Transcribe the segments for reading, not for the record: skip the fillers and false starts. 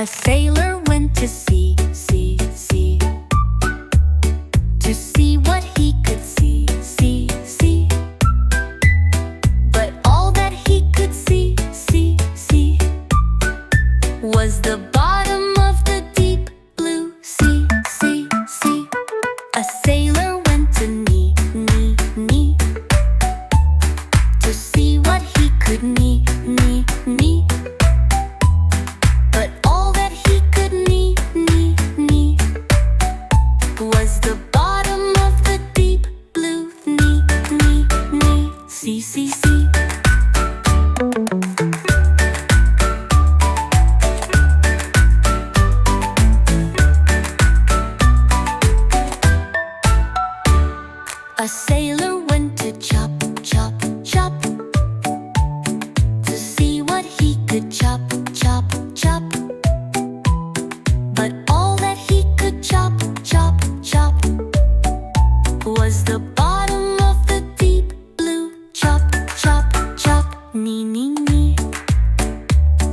A sailor went to sea, sea, sea, to see what he could see, see, see. But all that he could see, see, see, was the bottom of the deep blue sea, sea, sea. A sailor went to knee, knee, knee, to see what he could knee, knee, knee. But all that he could knee, knee, knee, was the bottom of the deep blue knee, knee, knee, see, see, see. A sailor went to chop, chop, chop, to see what he could chop, chop, chop. But all that he could chop, chop, chop, was the bottom of the deep blue chop, chop, chop, knee, knee, knee,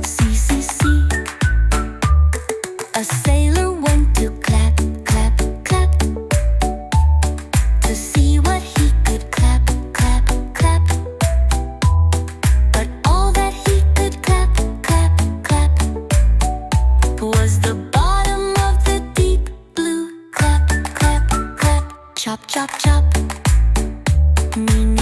see, see, see. A sailor went to clap, clap, clap, to see what he could clap, clap, clap. But all that he could clap, clap, clap, was the bottom of the deep blue clap, clap, clap, chop, chop, chop, knee, knee.